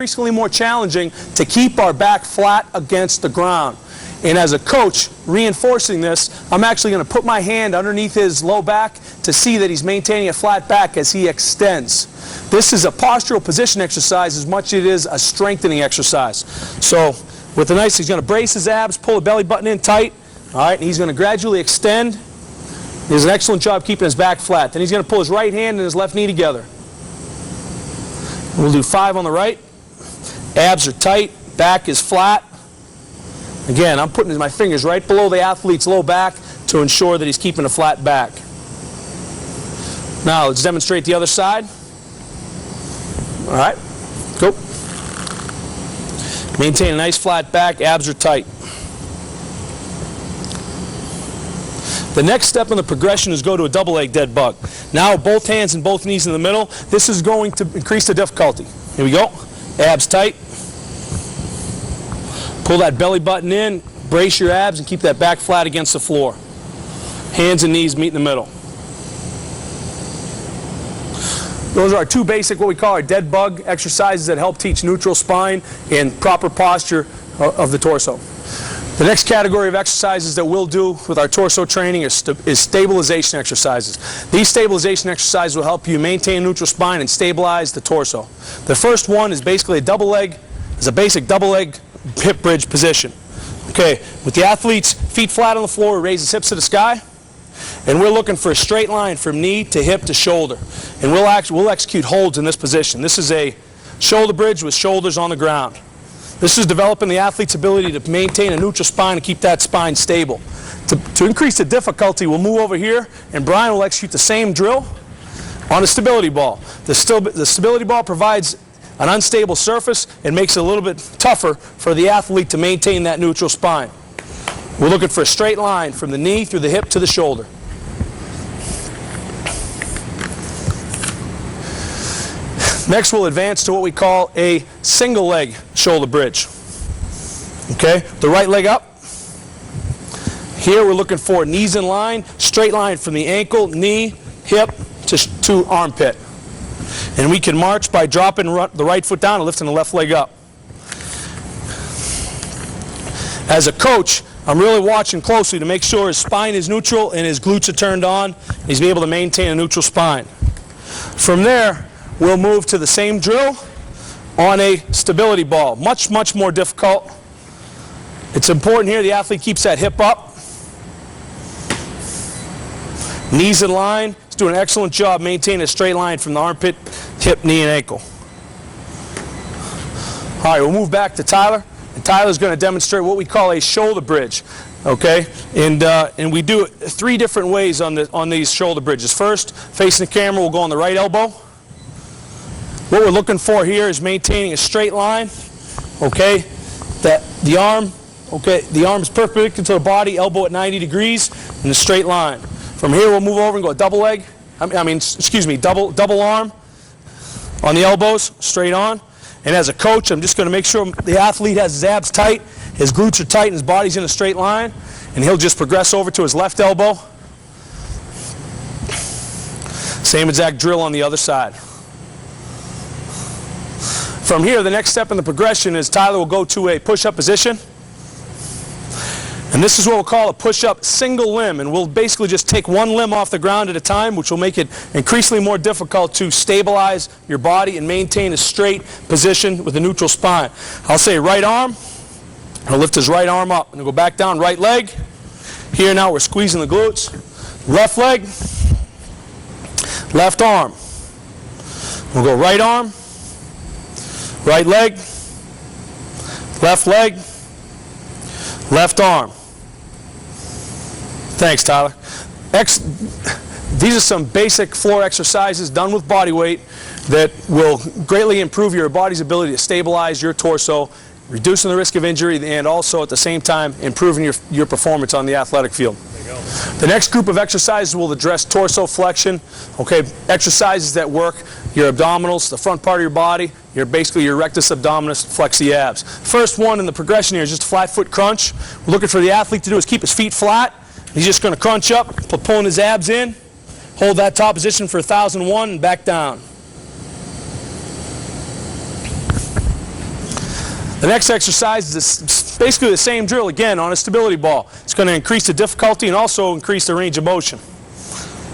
increasingly more challenging to keep our back flat against the ground. And as a coach, reinforcing this, I'm actually going to put my hand underneath his low back to see that he's maintaining a flat back as he extends. This is a postural position exercise as much as it is a strengthening exercise. So with the nice, he's going to brace his abs, pull the belly button in tight, all right, and he's going to gradually extend. He does an excellent job keeping his back flat. Then he's going to pull his right hand and his left knee together. We'll do 5 on the right. Abs are tight, back is flat. Again, I'm putting my fingers right below the athlete's low back to ensure that he's keeping a flat back. Now let's demonstrate the other side. All right, go. Maintain a nice flat back, abs are tight. The next step in the progression is go to a double leg dead bug. Now both hands and both knees in the middle. This is going to increase the difficulty. Here we go. Abs tight. Pull that belly button in, brace your abs, and keep that back flat against the floor. Hands and knees meet in the middle. Those are our 2 basic, what we call our dead bug exercises that help teach neutral spine and proper posture of the torso. The next category of exercises that we'll do with our torso training is stabilization exercises. These stabilization exercises will help you maintain a neutral spine and stabilize the torso. The first one is basically a basic double leg hip bridge position. Okay, with the athlete's feet flat on the floor, raise his hips to the sky, and we're looking for a straight line from knee to hip to shoulder. And we'll execute holds in this position. This is a shoulder bridge with shoulders on the ground. This is developing the athlete's ability to maintain a neutral spine and keep that spine stable. To increase the difficulty, we'll move over here, and Brian will execute the same drill on a stability ball. The stability ball provides an unstable surface and makes it a little bit tougher for the athlete to maintain that neutral spine. We're looking for a straight line from the knee through the hip to the shoulder. Next, we'll advance to what we call a single leg shoulder bridge. Okay, the right leg up. Here we're looking for knees in line, straight line from the ankle, knee, hip to armpit. And we can march by dropping the right foot down and lifting the left leg up. As a coach, I'm really watching closely to make sure his spine is neutral and his glutes are turned on. He's able to maintain a neutral spine. From there, we'll move to the same drill on a stability ball. Much, much more difficult. It's important here the athlete keeps that hip up. Knees in line. He's doing an excellent job maintaining a straight line from the armpit, hip, knee, and ankle. All right, we'll move back to Tyler. And Tyler's going to demonstrate what we call a shoulder bridge. Okay, and we do it 3 different ways on these shoulder bridges. First, facing the camera, we'll go on the right elbow. What we're looking for here is maintaining a straight line. Okay, that the arm is perpendicular to the body, elbow at 90 degrees, in a straight line. From here, we'll move over and go a double leg. Double arm on the elbows, straight on. And as a coach, I'm just going to make sure the athlete has his abs tight, his glutes are tight, and his body's in a straight line. And he'll just progress over to his left elbow. Same exact drill on the other side. From here, the next step in the progression is Tyler will go to a push-up position. And this is what we'll call a push-up single limb. And we'll basically just take one limb off the ground at a time, which will make it increasingly more difficult to stabilize your body and maintain a straight position with a neutral spine. I'll say right arm. He'll lift his right arm up. And he'll go back down, right leg. Here now we're squeezing the glutes. Left leg. Left arm. We'll go right arm. Right leg. Left leg. Left arm. Thanks, Tyler. These are some basic floor exercises done with body weight that will greatly improve your body's ability to stabilize your torso, reducing the risk of injury, and also at the same time improving your performance on the athletic field. The next group of exercises will address torso flexion. Okay, exercises that work your abdominals, the front part of your body, basically your rectus abdominis, flex the abs. First one in the progression here is just a flat foot crunch. What we're looking for the athlete to do is keep his feet flat. He's just going to crunch up, pulling his abs in, hold that top position for 1001 and back down. The next exercise is basically the same drill again on a stability ball. It's going to increase the difficulty and also increase the range of motion.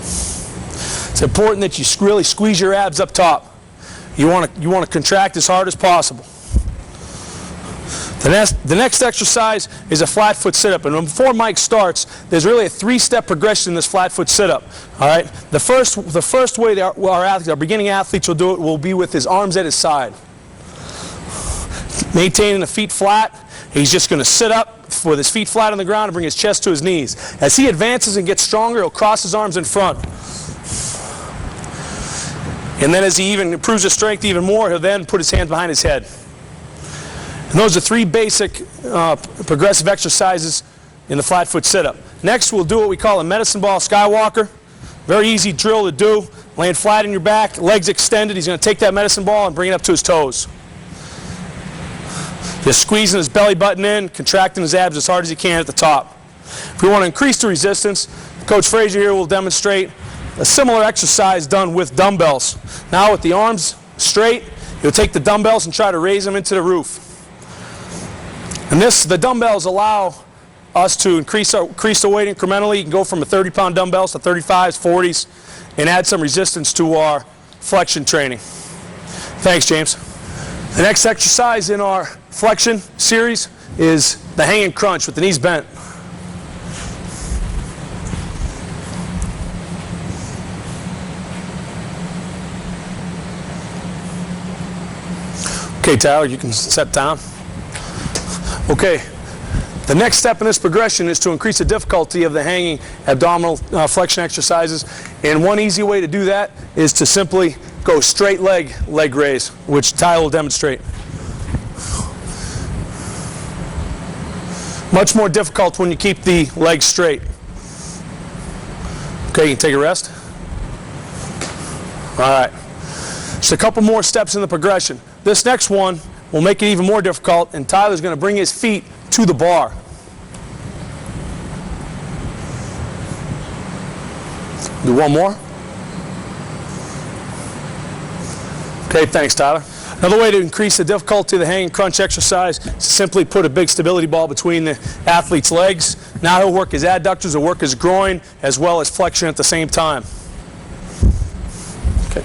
It's important that you really squeeze your abs up top. You want to contract as hard as possible. The next exercise is a flat foot sit-up, and before Mike starts, there's really a three-step progression in this flat foot sit-up. All right, the first way our beginning athletes will do it will be with his arms at his side, maintaining the feet flat. He's just going to sit up with his feet flat on the ground and bring his chest to his knees. As he advances and gets stronger, he'll cross his arms in front. And then as he even improves his strength even more, he'll then put his hands behind his head. And those are three basic progressive exercises in the flat foot sit-up. Next, we'll do what we call a medicine ball skywalker. Very easy drill to do. Laying flat on your back, legs extended. He's going to take that medicine ball and bring it up to his toes. Just squeezing his belly button in, contracting his abs as hard as he can at the top. If we want to increase the resistance, Coach Frazier here will demonstrate a similar exercise done with dumbbells. Now with the arms straight, you'll take the dumbbells and try to raise them into the roof. And the dumbbells allow us to increase the weight incrementally. You can go from a 30-pound dumbbells to 35s, 40s, and add some resistance to our flexion training. Thanks, James. The next exercise in our flexion series is the hanging crunch with the knees bent. Okay, Tyler, you can set down. Okay, the next step in this progression is to increase the difficulty of the hanging abdominal flexion exercises. And one easy way to do that is to simply go straight leg raise, which Tyler will demonstrate. Much more difficult when you keep the legs straight. Okay, you can take a rest. All right. Just a couple more steps in the progression. This next one will make it even more difficult, and Tyler's going to bring his feet to the bar. Do one more. Okay, thanks, Tyler. Another way to increase the difficulty of the hanging crunch exercise is to simply put a big stability ball between the athlete's legs. Now he'll work his adductors, he'll work his groin, as well as flexion at the same time. Okay.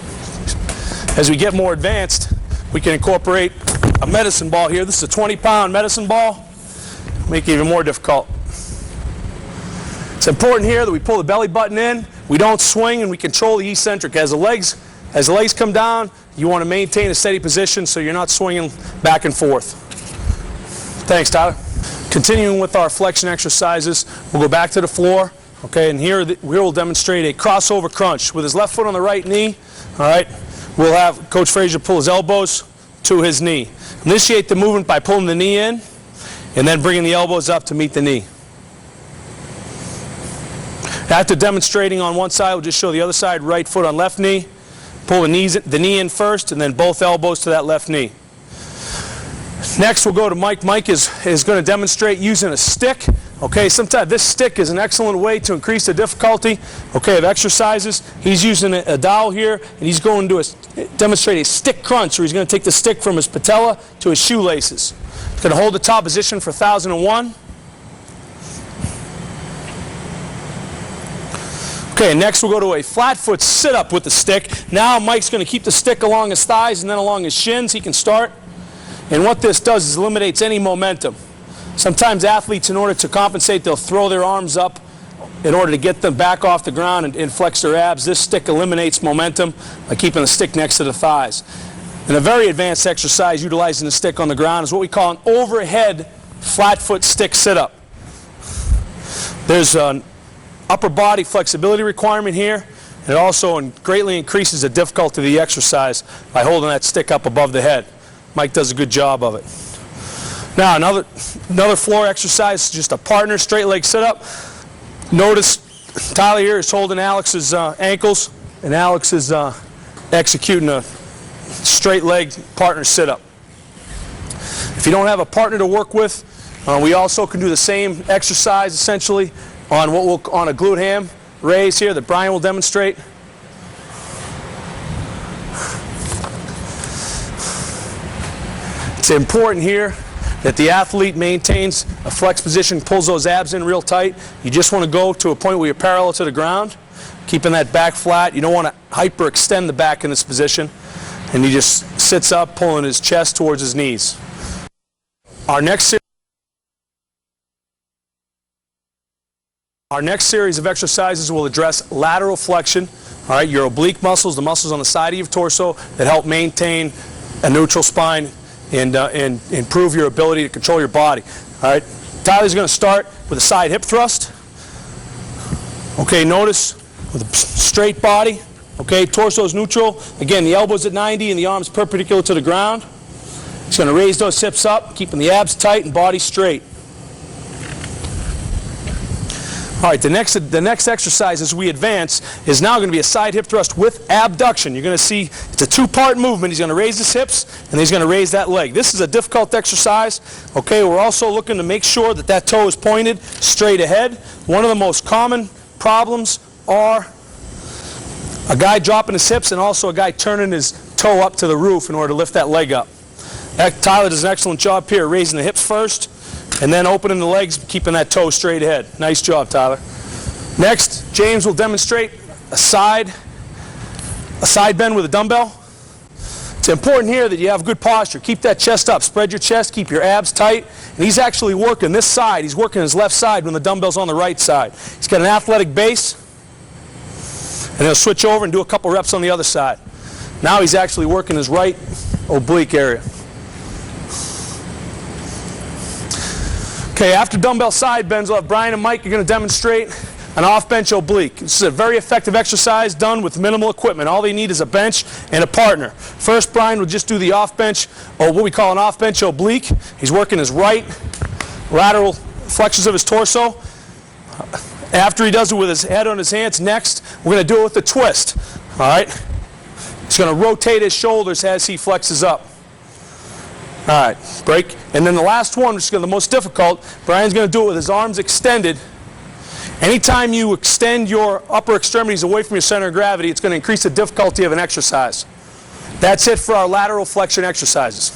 As we get more advanced, we can incorporate a medicine ball here. This is a 20-pound medicine ball. Make it even more difficult. It's important here that we pull the belly button in, we don't swing, and we control the eccentric. As the legs come down, you want to maintain a steady position so you're not swinging back and forth. Thanks, Tyler. Continuing with our flexion exercises, we'll go back to the floor. Okay, and here we'll demonstrate a crossover crunch with his left foot on the right knee. All right, we'll have Coach Frazier pull his elbows to his knee. Initiate the movement by pulling the knee in and then bringing the elbows up to meet the knee. After demonstrating on one side, we'll just show the other side, right foot on left knee. Pull the knee in first and then both elbows to that left knee. Next we'll go to Mike. Mike is going to demonstrate using a stick. Okay, sometimes this stick is an excellent way to increase the difficulty, okay, of exercises. He's using a dowel here, and he's going to demonstrate a stick crunch, where he's going to take the stick from his patella to his shoelaces. He's going to hold the top position for 1,001. Okay, next we'll go to a flat foot sit-up with the stick. Now Mike's going to keep the stick along his thighs and then along his shins. He can start. And what this does is eliminates any momentum. Sometimes athletes, in order to compensate, they'll throw their arms up in order to get them back off the ground and flex their abs. This stick eliminates momentum by keeping the stick next to the thighs. And a very advanced exercise utilizing the stick on the ground is what we call an overhead flat foot stick sit-up. There's an upper body flexibility requirement here, and it also greatly increases the difficulty of the exercise by holding that stick up above the head. Mike does a good job of it. Now another floor exercise, just a partner straight leg sit-up. Notice Tyler here is holding Alex's ankles, and Alex is executing a straight leg partner sit-up. If you don't have a partner to work with, we also can do the same exercise essentially on a glute ham raise here that Brian will demonstrate. It's important here that the athlete maintains a flex position, pulls those abs in real tight. You just want to go to a point where you're parallel to the ground, keeping that back flat. You don't want to hyperextend the back in this position. And he just sits up, pulling his chest towards his knees. Our next series of exercises will address lateral flexion. All right, your oblique muscles, the muscles on the side of your torso that help maintain a neutral spine and improve your ability to control your body. All right, Tyler's going to start with a side hip thrust. Okay, notice with a straight body. Okay, torso's neutral. Again, the elbow's at 90 and the arm's perpendicular to the ground. He's going to raise those hips up, keeping the abs tight and body straight. All right, the next exercise as we advance is now going to be a side hip thrust with abduction. You're going to see it's a two-part movement. He's going to raise his hips and he's going to raise that leg. This is a difficult exercise. Okay, we're also looking to make sure that that toe is pointed straight ahead. One of the most common problems are a guy dropping his hips and also a guy turning his toe up to the roof in order to lift that leg up. Tyler does an excellent job here, raising the hips first and then opening the legs, keeping that toe straight ahead. Nice job, Tyler. Next, James will demonstrate a side bend with a dumbbell. It's important here that you have good posture. Keep that chest up, spread your chest, keep your abs tight. And he's actually working this side. He's working his left side when the dumbbell's on the right side. He's got an athletic base, and he'll switch over and do a couple reps on the other side. Now he's actually working his right oblique area. Okay, after dumbbell side bends, we'll have Brian and Mike are going to demonstrate an off-bench oblique. This is a very effective exercise done with minimal equipment. All they need is a bench and a partner. First, Brian will just do the off-bench, or what we call an off-bench oblique. He's working his right lateral flexors of his torso. After he does it with his head on his hands, next, we're going to do it with a twist. All right? He's going to rotate his shoulders as he flexes up. All right, break. And then the last one, which is the most difficult, Brian's going to do it with his arms extended. Anytime you extend your upper extremities away from your center of gravity, it's going to increase the difficulty of an exercise. That's it for our lateral flexion exercises.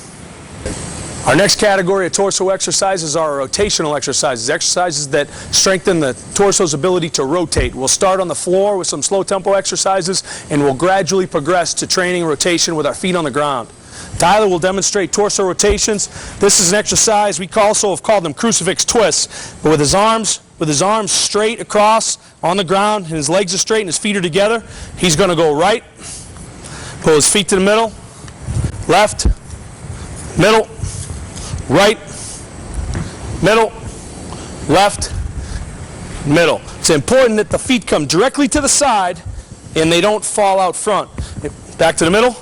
Our next category of torso exercises are rotational exercises, exercises that strengthen the torso's ability to rotate. We'll start on the floor with some slow tempo exercises, and we'll gradually progress to training rotation with our feet on the ground. Tyler will demonstrate torso rotations. This is an exercise we also have called them crucifix twists, but with his arms straight across on the ground, and his legs are straight and his feet are together. He's going to go right, pull his feet to the middle, left, middle, right, middle, left, middle. It's important that the feet come directly to the side and they don't fall out front. Back to the middle.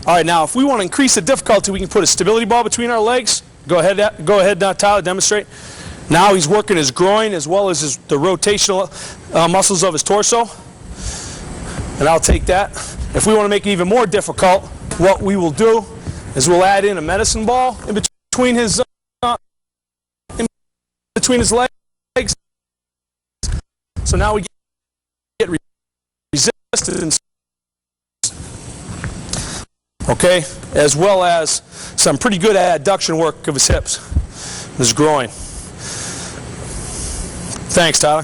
All right, now if we want to increase the difficulty, we can put a stability ball between our legs. Go ahead now, Tyler, demonstrate. Now he's working his groin as well as the rotational muscles of his torso. And I'll take that. If we want to make it even more difficult, what we will do is we'll add in a medicine ball in between his legs. So now we get resistance. Okay, as well as some pretty good adduction work of his hips, his groin. Thanks, Tyler.